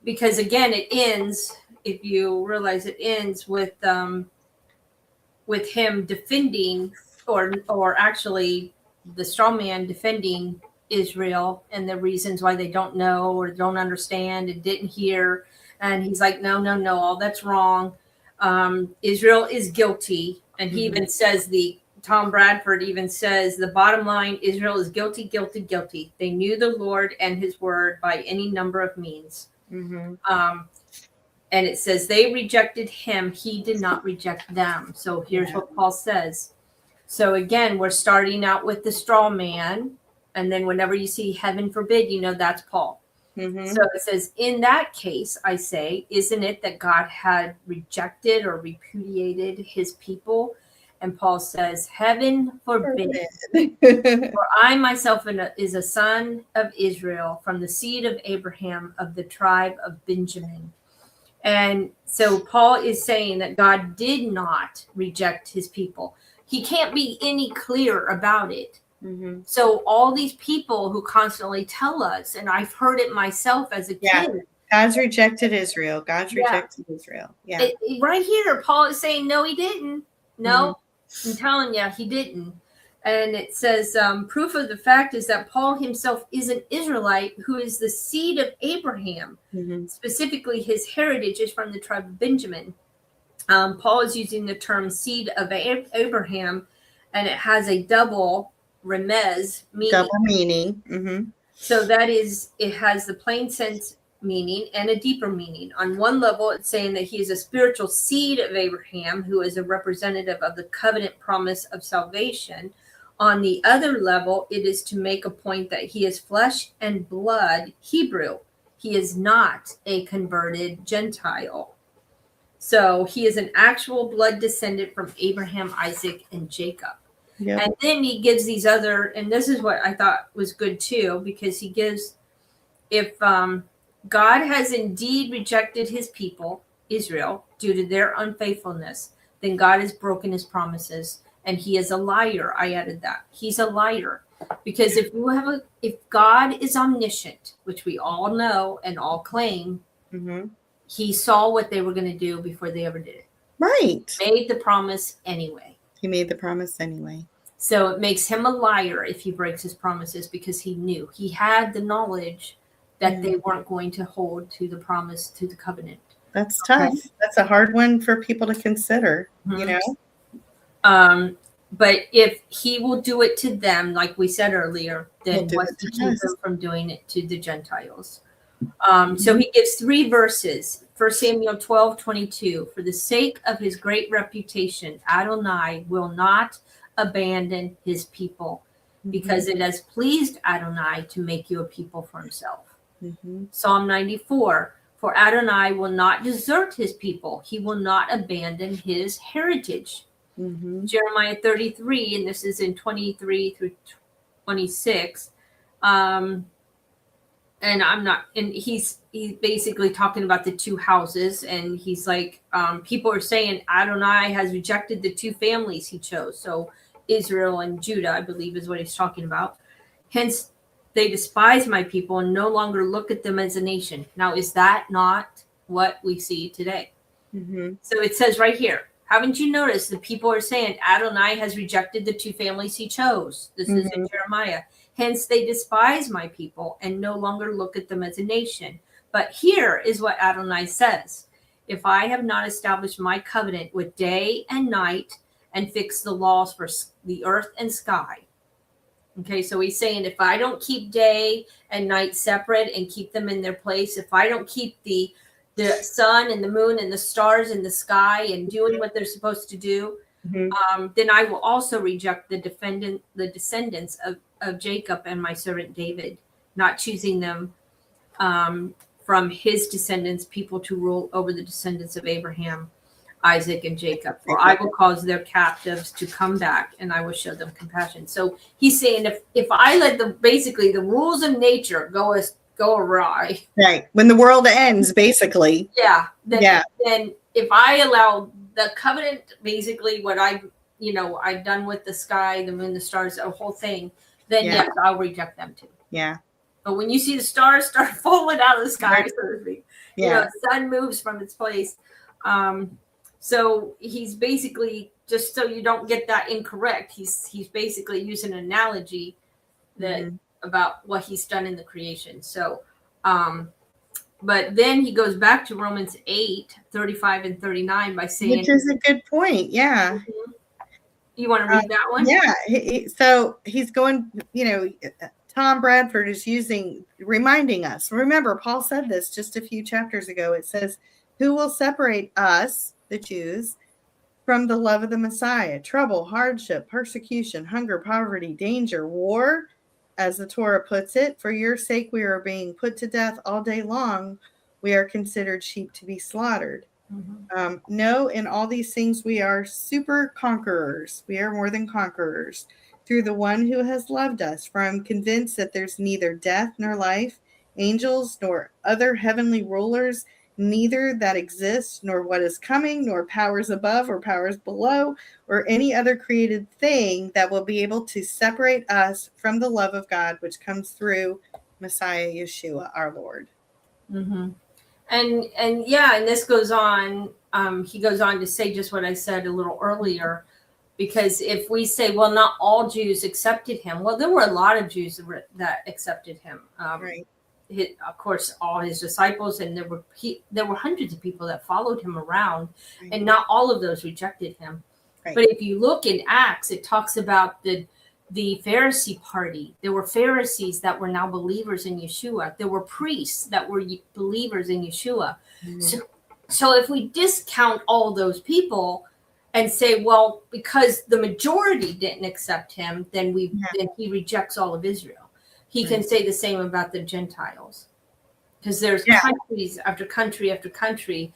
because again it ends, if you realize, it ends with him defending or actually the straw man defending Israel and the reasons why they don't know or don't understand and didn't hear. And he's like, no, all that's wrong. Israel is guilty. And he even says, Tom Bradford even says, the bottom line, Israel is guilty, guilty, guilty. They knew the Lord and his word by any number of means. And it says they rejected him. He did not reject them. So here's what Paul says. So again, we're starting out with the straw man. And then whenever you see heaven forbid, you know that's Paul. So it says, in that case, I say, isn't it that God had rejected or repudiated his people? And Paul says, heaven forbid. For I myself is a son of Israel, from the seed of Abraham, of the tribe of Benjamin. And so Paul is saying that God did not reject his people. He can't be any clearer about it. So all these people who constantly tell us, and I've heard it myself as a kid. God's rejected Israel. God's rejected Israel. Yeah. Right here, Paul is saying, no, he didn't. No, I'm telling you, he didn't. And it says, proof of the fact is that Paul himself is an Israelite who is the seed of Abraham. Specifically, his heritage is from the tribe of Benjamin. Paul is using the term seed of Abraham, and it has a double remez meaning. Double meaning. So that is, it has the plain sense meaning and a deeper meaning. On one level, it's saying that he is a spiritual seed of Abraham, who is a representative of the covenant promise of salvation. On the other level, it is to make a point that he is flesh and blood Hebrew. He is not a converted Gentile. So he is an actual blood descendant from Abraham, Isaac, and Jacob. And then he gives these other, and this is what I thought was good too, because he gives, if God has indeed rejected his people, Israel, due to their unfaithfulness, then God has broken his promises, and he is a liar. I added that. He's a liar. Because if God is omniscient, which we all know and all claim, he saw what they were going to do before they ever did it. Right. Made the promise anyway. He made the promise anyway. So it makes him a liar if he breaks his promises, because he knew. He had the knowledge that they weren't going to hold to the promise, to the covenant. That's tough. That's a hard one for people to consider, you know? But if he will do it to them, like we said earlier, then what's to keep him from doing it to the Gentiles? So he gives 3 verses. 1 Samuel 12:22. For the sake of his great reputation, Adonai will not abandon his people, because it has pleased Adonai to make you a people for himself. Psalm 94. For Adonai will not desert his people. He will not abandon his heritage. Jeremiah 33, and this is in 23 through 26. And he's basically talking about the 2 houses, and he's like, people are saying Adonai has rejected the 2 families he chose. So Israel and Judah, I believe, is what he's talking about. Hence, they despise my people and no longer look at them as a nation. Now, is that not what we see today? So it says right here, haven't you noticed the people are saying Adonai has rejected the 2 families he chose? This is in Jeremiah. Hence, they despise my people and no longer look at them as a nation. But here is what Adonai says. If I have not established my covenant with day and night and fixed the laws for the earth and sky. Okay, so he's saying if I don't keep day and night separate and keep them in their place, if I don't keep the sun and the moon and the stars in the sky and doing what they're supposed to do, then I will also reject the descendants of Jacob and my servant David, not choosing them from his descendants, people to rule over the descendants of Abraham, Isaac, and Jacob. For I will cause their captives to come back, and I will show them compassion. So he's saying if I let the rules of nature go awry, right, when the world ends, basically, then if I allow the covenant, basically what I've done with the sky, the moon, the stars, the whole thing, then yes, I'll reject them too. Yeah. But when you see the stars start falling out of the sky, so to speak, the sun moves from its place. So he's basically just so you don't get that incorrect, he's basically using an analogy that about what he's done in the creation. So, but then he goes back to Romans 8:35 and 39 by saying, which is a good point. Yeah. You want to read that one? Yeah. So he's going, Tom Bradford is reminding us. Remember, Paul said this just a few chapters ago. It says, who will separate us, the Jews, from the love of the Messiah? Trouble, hardship, persecution, hunger, poverty, danger, war, as the Torah puts it. For your sake, we are being put to death all day long. We are considered sheep to be slaughtered. No, in all these things, we are super conquerors. We are more than conquerors through the one who has loved us. For I'm convinced that there's neither death nor life, angels nor other heavenly rulers, neither that exists nor what is coming, nor powers above or powers below, or any other created thing that will be able to separate us from the love of God, which comes through Messiah Yeshua, our Lord. And this goes on. He goes on to say just what I said a little earlier, because if we say, well, not all Jews accepted him, well, there were a lot of Jews that accepted him. Right. Of course, all his disciples, and there were hundreds of people that followed him around, and not all of those rejected him. Right. But if you look in Acts, it talks about the Pharisee party. There were Pharisees that were now believers in Yeshua. There were priests that were believers in Yeshua. So if we discount all those people and say, well, because the majority didn't accept him, then he rejects all of Israel. He can say the same about the Gentiles, because there's countries after country after country.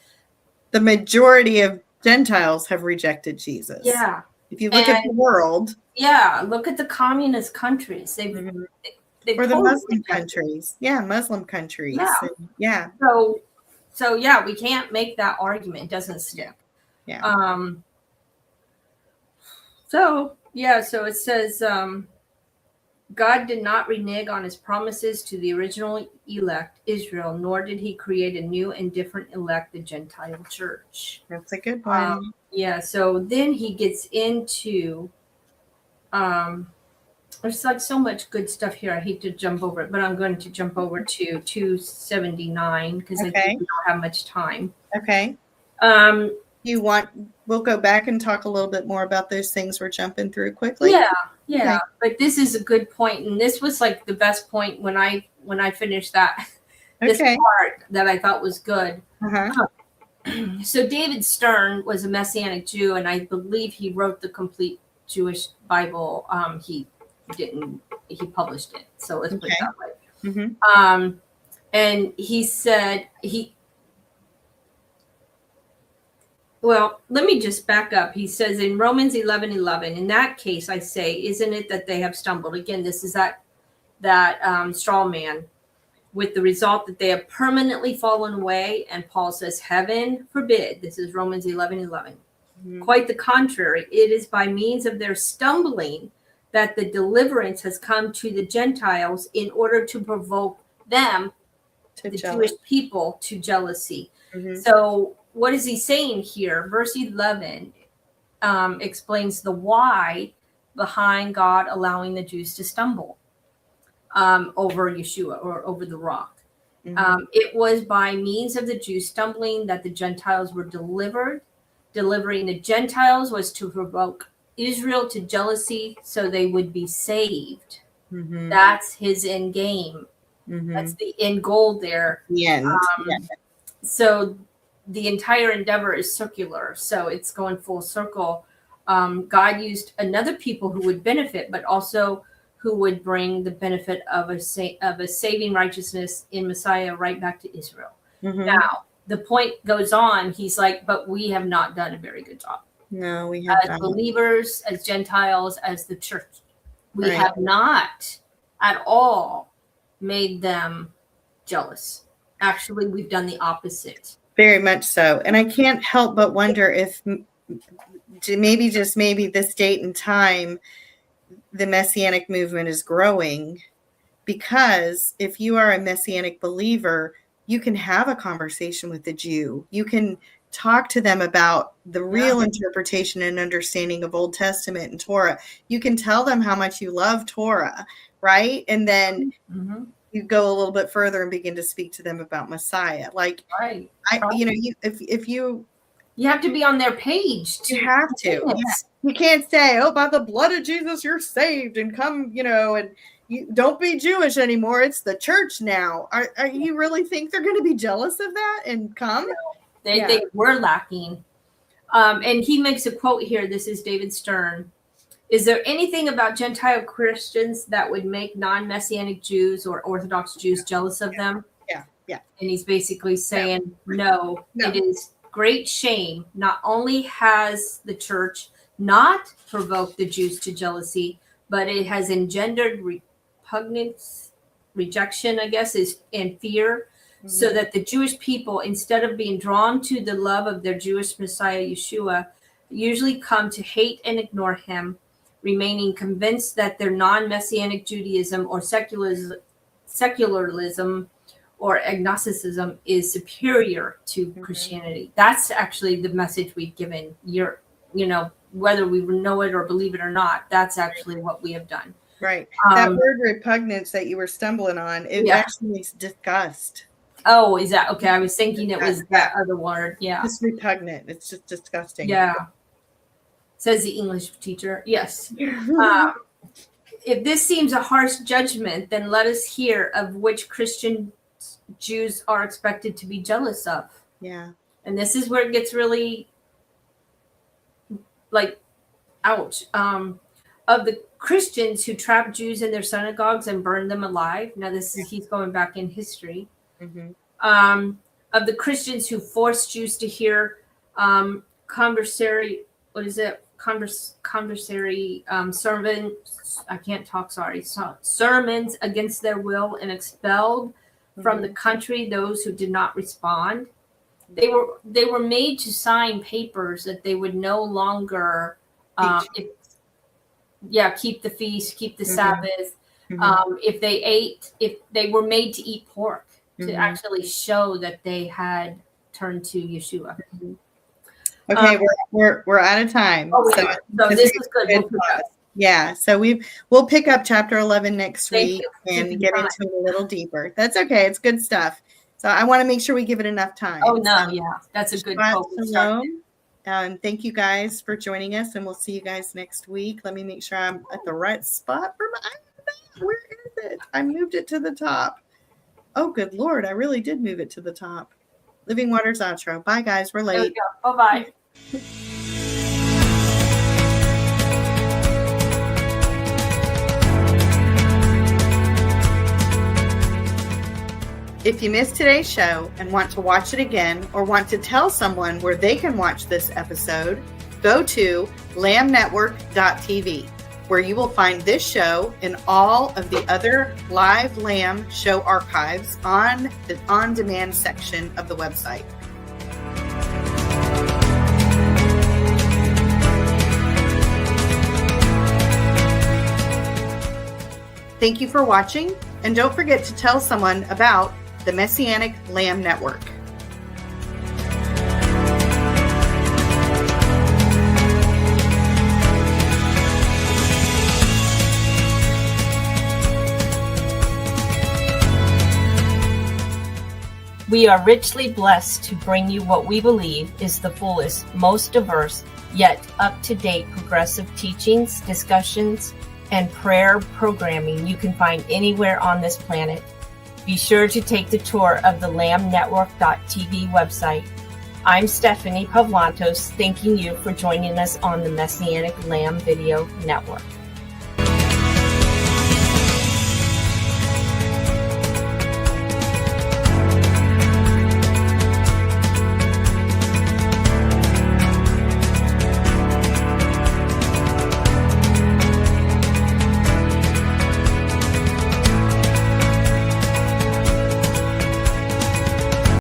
The majority of Gentiles have rejected Jesus. Yeah. If you look at the world. Yeah, look at the communist countries. They've or the Muslim countries. Yeah, Muslim countries. Yeah. So we can't make that argument. It doesn't stick. Yeah. So it says, God did not renege on his promises to the original elect Israel, nor did he create a new and different elect, the Gentile church. That's a good one. So then he gets into, there's like so much good stuff here. I hate to jump over it, but I'm going to jump over to 279 because I think we don't have much time. Okay. We'll go back and talk a little bit more about those things we're jumping through quickly. Yeah. Okay. But this is a good point, and this was like the best point when I finished this part that I thought was good. So David Stern was a Messianic Jew, and I believe he wrote the complete Jewish Bible. He published it. So let's put it that way. And he said well, let me just back up. He says in Romans 11:11, in that case, I say, isn't it that they have stumbled? Again, this is that straw man, with the result that they have permanently fallen away. And Paul says, heaven forbid. This is Romans 11:11. Quite the contrary. It is by means of their stumbling that the deliverance has come to the Gentiles in order to provoke them, the Jewish people, to jealousy. So what is he saying here? Verse 11 explains the why behind God allowing the Jews to stumble over Yeshua or over the rock. It was by means of the Jews stumbling that the Gentiles were delivered. Delivering the Gentiles was to provoke Israel to jealousy so they would be saved. That's his end game. That's the end goal there. The end. So the entire endeavor is circular. So it's going full circle. God used another people who would benefit, but also who would bring the benefit of a saving righteousness in Messiah right back to Israel. Now, the point goes on. He's like, but we have not done a very good job. No, we have as not. Believers, as Gentiles, as the church. We have not at all made them jealous. Actually, we've done the opposite. Very much so. And I can't help but wonder if maybe, just maybe, this date and time, the Messianic movement is growing, because if you are a Messianic believer, you can have a conversation with the Jew. You can talk to them about the real interpretation and understanding of Old Testament and Torah. You can tell them how much you love Torah, right? And then you go a little bit further and begin to speak to them about Messiah. Like, if you have to be on their page. You have to. Yeah. You can't say, "Oh, by the blood of Jesus, you're saved," and come, and you don't be Jewish anymore. It's the church now. Are you really think they're going to be jealous of that and come? No, they were lacking. And he makes a quote here. This is David Stern. Is there anything about Gentile Christians that would make non-Messianic Jews or Orthodox Jews jealous of them? Yeah. And he's basically saying, no. It is great shame. Not only has the church not provoked the Jews to jealousy, but it has engendered repugnance, rejection, I guess, and fear, so that the Jewish people, instead of being drawn to the love of their Jewish Messiah, Yeshua, usually come to hate and ignore him, remaining convinced that their non-Messianic Judaism or secularism or agnosticism is superior to Christianity. That's actually the message we've given. Whether we know it or believe it or not, that's actually what we have done. Right. That word repugnance that you were stumbling on, it actually means disgust. Oh, is that okay? I was thinking it was that other word. Yeah. It's repugnant. It's just disgusting. Yeah. Says the English teacher. Yes. If this seems a harsh judgment, then let us hear of which Christian Jews are expected to be jealous of. Yeah. And this is where it gets really ouch. Of the Christians who trapped Jews in their synagogues and burned them alive. Now he's going back in history. Of the Christians who forced Jews to hear conversary sermon. I can't talk. Sorry. Sermons against their will and expelled from the country those who did not respond. They were made to sign papers that they would no longer keep the feast, keep the Sabbath. If they were made to eat pork to actually show that they had turned to Yeshua. Okay, we're out of time. So this is good. Yeah, so we'll pick up chapter 11 next week and get into it a little deeper. That's okay. It's good stuff. So I want to make sure we give it enough time. Oh no, that's a good quote. Thank you guys for joining us, and we'll see you guys next week. Let me make sure I'm at the right spot for where is it? I moved it to the top. Oh, good Lord, I really did move it to the top. Living Waters outro. Bye, guys. We're late. Bye-bye. If you missed today's show and want to watch it again or want to tell someone where they can watch this episode, go to lambnetwork.tv, where you will find this show and all of the other live Lamb show archives on the on-demand section of the website. Thank you for watching, and don't forget to tell someone about the Messianic Lamb Network. We are richly blessed to bring you what we believe is the fullest, most diverse, yet up-to-date progressive teachings, discussions, and prayer programming you can find anywhere on this planet. Be sure to take the tour of the lambnetwork.tv website. I'm Stephanie Pavlantos, thanking you for joining us on the Messianic Lamb Video Network.